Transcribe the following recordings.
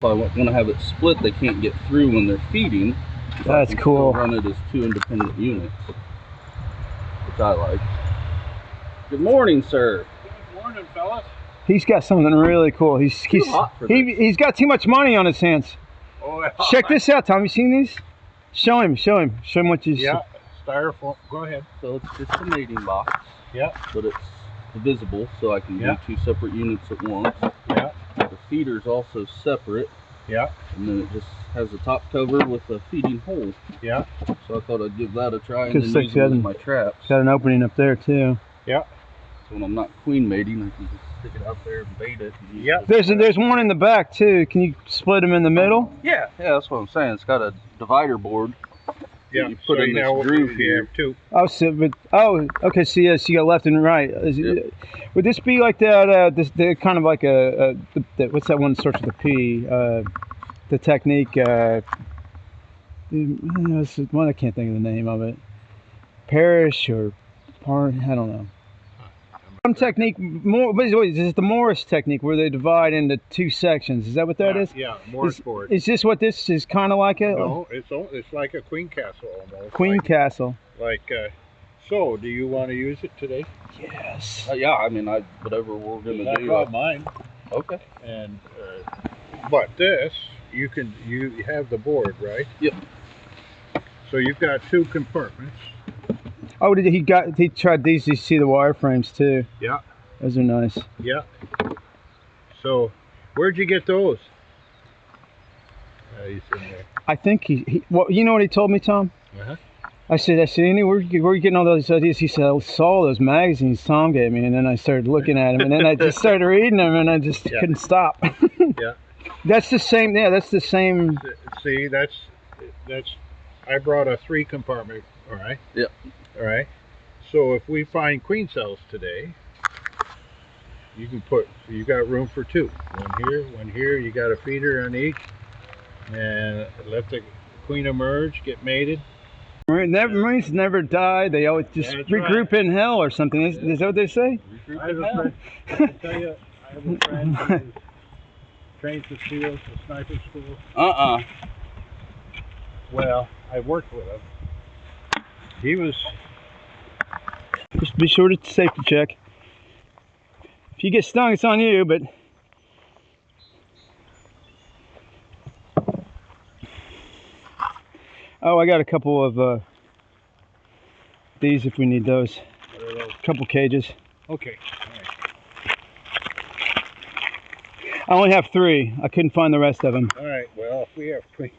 When I have it split, they can't get through when they're feeding. So that's cool. Run it as 2 independent units, which I like. Good morning, sir. Good morning, fellas. He's got something really cool. He's got too much money on his hands. Oh, yeah. Check this out, Tom. You seen these? Show him what you. Yeah, styrofoam. Go ahead. So it's a mating box. Yeah. But it's divisible, so I can do 2 separate units at once. Yeah. The feeder's also separate. Yeah. And then it just has a top cover with a feeding hole. Yeah. So I thought I'd give that a try and then use it as my traps. Got an opening up there too. Yeah. So when I'm not queen mating, I can just stick it out there and bait it. Yeah. There's one in the back too. Can you split them in the middle? Yeah, that's what I'm saying. It's got a divider board. Yeah. You put in this groove here too. Oh, okay. So yes, you got left and right. Would this be like that? The kind of like what's that one that starts with a P? The technique. One I can't think of the name of it. Parish or part? I don't know. Some technique, is it the Morris technique where they divide into 2 sections? Is that what that is? Yeah, Morris board. Is this what this is kind of like? No, it's like a queen castle almost. Queen castle. So, do you want to use it today? Yes. Yeah, I mean, whatever we're gonna do. I brought mine. Okay. And but this, you have the board, right? Yep. So you've got 2 compartments. Oh, he tried these? You see the wireframes too? Yeah. Those are nice. Yeah. So, where'd you get those? He's in there. I think well, you know what he told me, Tom? Uh-huh. I said, Andy, where are you getting all those ideas? He said, I saw those magazines Tom gave me, and then I started looking at them, and then I just started reading them, and I just couldn't stop. Yeah. That's the same. Yeah, that's the same. See, that's. I brought a 3 compartment. All right. Yep. All right. So if we find queen cells today, you got room for 2. One here. You got a feeder on each, and let the queen emerge, get mated. Marines never die. They always just regroup in hell or something. Is that what they say? I have a friend. I can tell you, I have a friend who trains the SEALs, the sniper school. Well, I worked with him. He was. Just be sure to safety check. If you get stung, it's on you, but. Oh, I got a couple of these if we need those. A couple cages. Okay. All right. I only have 3. I couldn't find the rest of them. All right. Well, if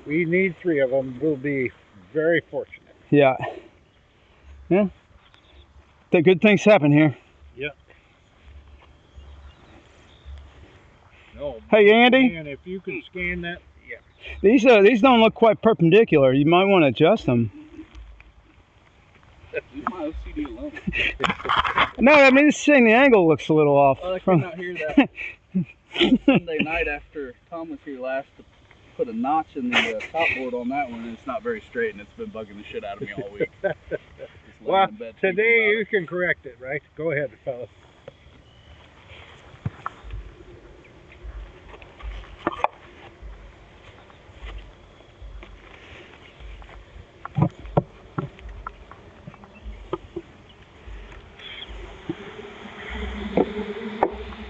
we need 3 of them, we'll be very fortunate. Yeah. Yeah. The good things happen here. Yeah. No. Hey, Andy. And if you can scan that, yeah. These don't look quite perpendicular. You might want to adjust them. You might OCD alone. No, I mean, just saying the angle looks a little off. I could not hear that. Sunday night after Tom was here last to put a notch in the top board on that one, and it's not very straight, and it's been bugging the shit out of me all week. Well, today you can correct it, right? Go ahead, fellas.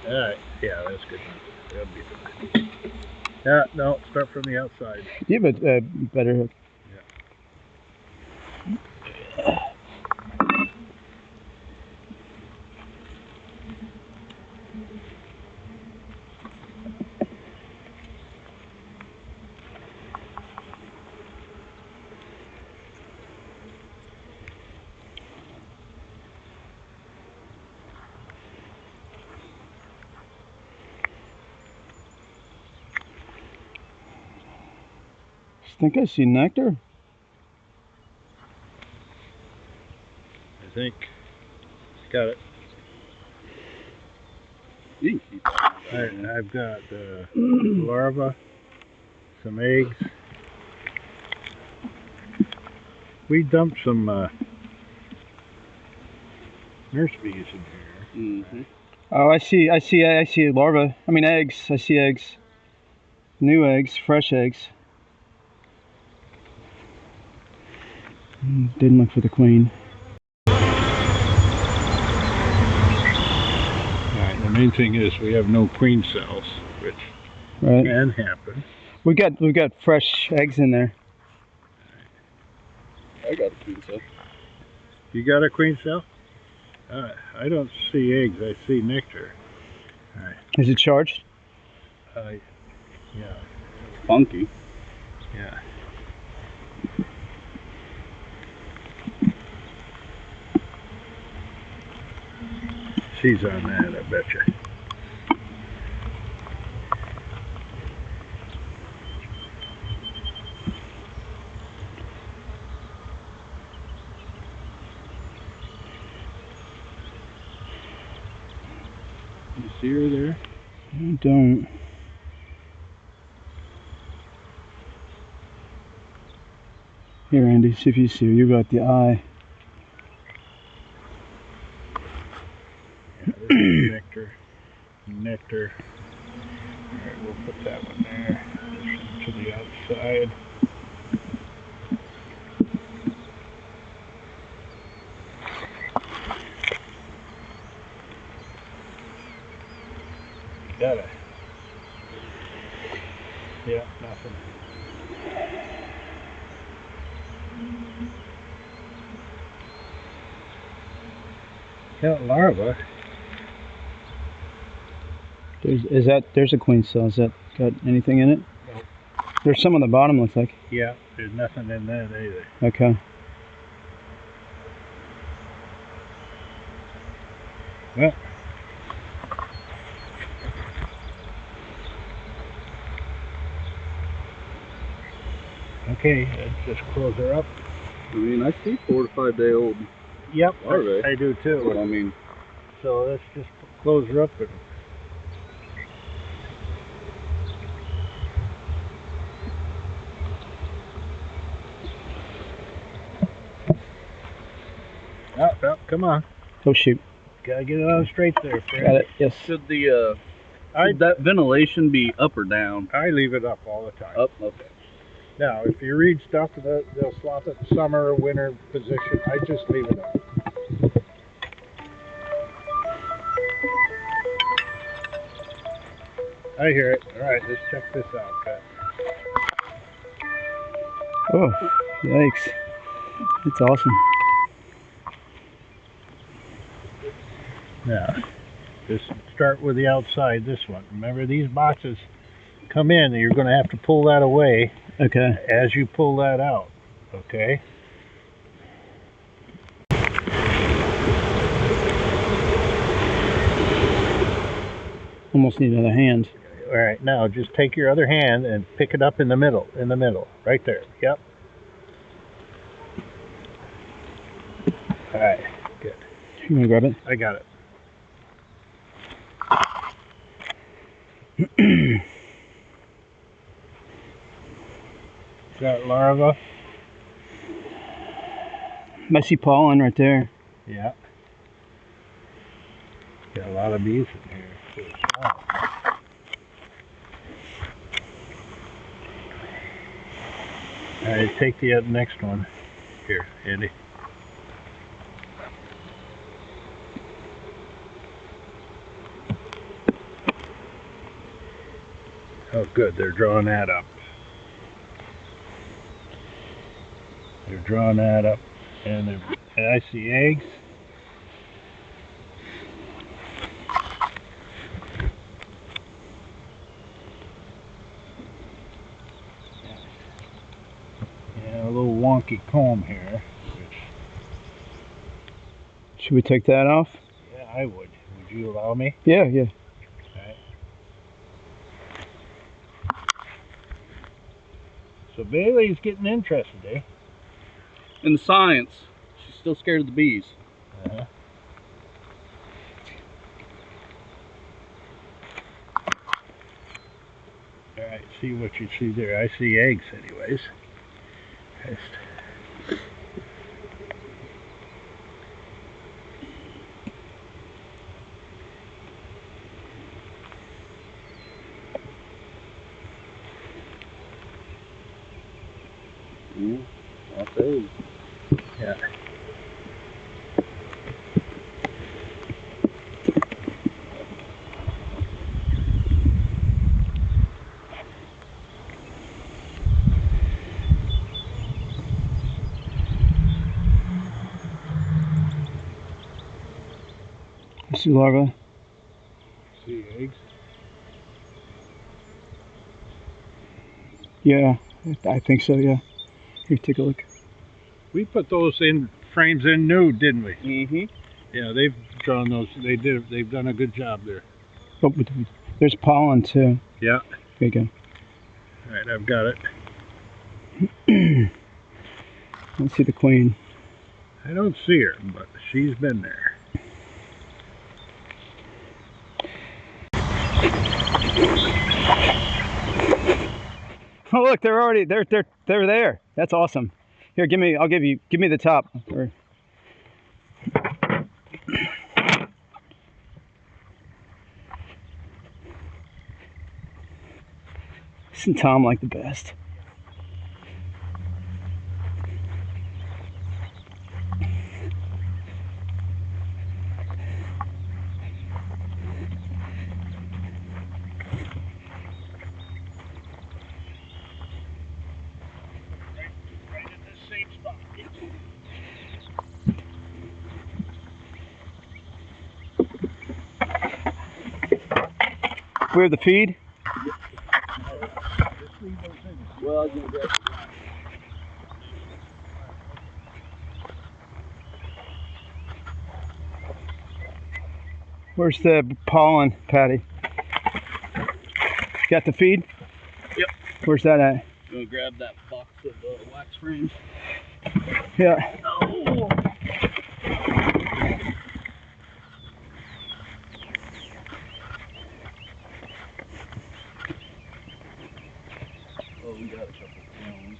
All right, yeah, that's good. That'll be fine. Yeah, no, start from the outside. You have a better hook. Yeah. I think I see nectar. I think got it. You can keep that. I've got larvae, some eggs. We dumped some nurse bees in here. Mm-hmm. Oh, I see larvae. I mean eggs. I see eggs. New eggs, fresh eggs. Didn't look for the queen. Alright, the main thing is we have no queen cells, which Right. can happen. We got fresh eggs in there. I got a queen cell. You got a queen cell? I don't see eggs, I see nectar. Alright. Is it charged? Yeah, Funky. yeah. She's on that, I betcha. You see her there? I don't. Here, Andy, see if you see her. You got the eye. Yeah, this is nectar. Nectar. Alright, we'll put that one there. This one to the outside. Got it. Yeah, nothing. Got larva. There's a queen cell. Has that got anything in it? Nope. There's some on the bottom, looks like. Yeah, there's nothing in that either. Okay. Well, okay, let's just close her up. I mean, I see 4 to 5 day old. Yep, Larvae. I do too. But I mean, So let's just close her up. And come on. Oh shoot. Gotta get it on straight there, friend. Got it. Yes. should that ventilation be up or down? I leave it up all the time. Up. Okay. Now, if you read stuff, they'll swap it summer or winter position. I just leave it up. I hear it. All right, let's check this out, Pat. Oh, yikes. It's awesome. Now, just start with the outside, this one. Remember, these boxes come in, and you're going to have to pull that away Okay. as you pull that out, okay? Almost need another hand. All right, now just take your other hand and pick it up in the middle, right there. Yep. All right, good. You want to grab it? I got it. Got larva. I see pollen right there. Yeah. Got a lot of bees in here. So small. All right, take the next one. Here, Andy. Oh, good. They're drawing that up. They're drawing that up, and I see eggs. And a little wonky comb here. Which, Should we take that off? yeah, I would. Would you allow me? Yeah, yeah. So Bailey's getting interested, eh? In the science, she's still scared of the bees. Uh-huh. Alright, see what you see there. I see eggs anyways. Yeah, that's it. Yeah. See larvae? See eggs? Yeah, I think so, yeah. Here, take a look. We put those in frames in new, didn't we? Mm-hmm. Yeah, they've drawn those. They've done a good job there. Oh, there's pollen too. Yeah. There you go. All right, I've got it. Let's see the queen. I don't see her, but she's been there. Oh look, they're already they're there. That's awesome. Here, give me the top. Isn't Tom like the best? Right in this same spot. Where the feed? Well, I was gonna grab it. Where's the pollen, Patty? Got the feed? Yep. Where's that at? Gonna grab that box of wax frames. Yeah. Oh. Oh, we got a couple pounds.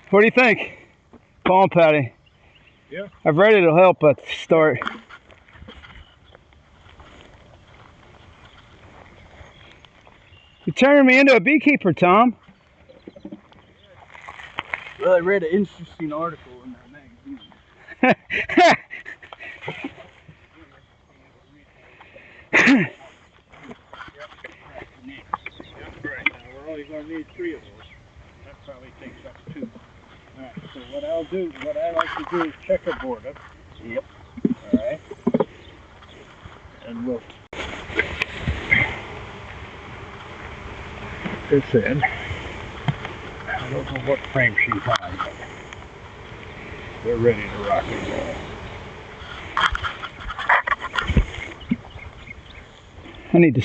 What do you think? Pollen, Patty. Yeah. I've read it'll help at the start. You're turning me into a beekeeper, Tom. Well, I read an interesting article in that magazine. Right, now we're only going to need 3 of those. That probably takes up 2. Alright, so what I like to do is checkerboard them. Yep. Alright. And we'll put this in. I don't know what frame she's on, but they're ready to rock and roll. I need to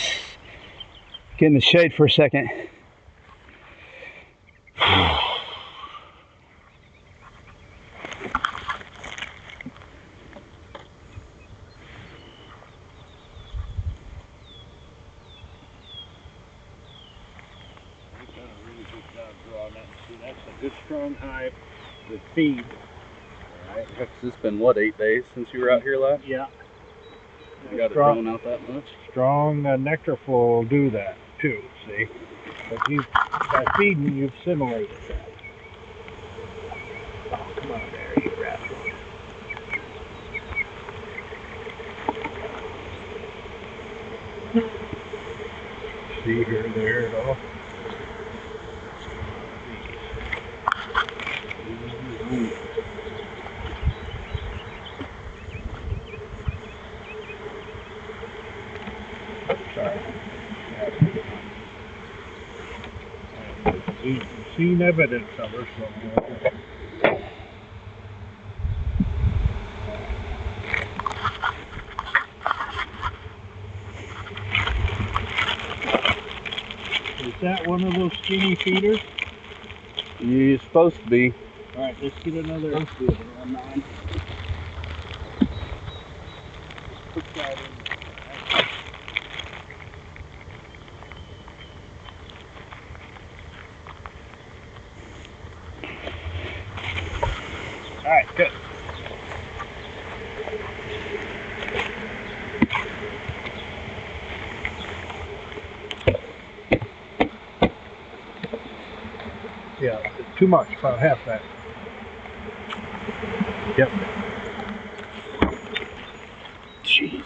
get in the shade for a second. We've done a really good job drawing that. See, that's a good strong hive with feed. Alright. It's been what, 8 days since you were out here last? Yeah. You got it drawn out that much? Strong nectar flow will do that too, see? But by feeding, you've simulated that. Oh, come on there, you rascal. See here, there at all? Sorry. We've seen evidence of her somewhere. Is that one of those skinny feeders? You're supposed to be. Alright, let's get another. Supposed to be around 9. put that in. All right, good. Yeah, too much, about half that. Yep. Jeez.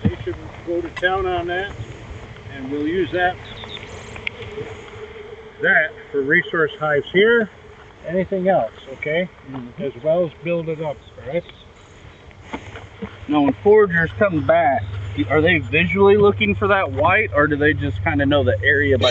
They should go to town on that, and we'll use that for resource hives here, anything else, okay? As well as build it up, all right? Now, when foragers come back, are they visually looking for that white, or do they just kind of know the area by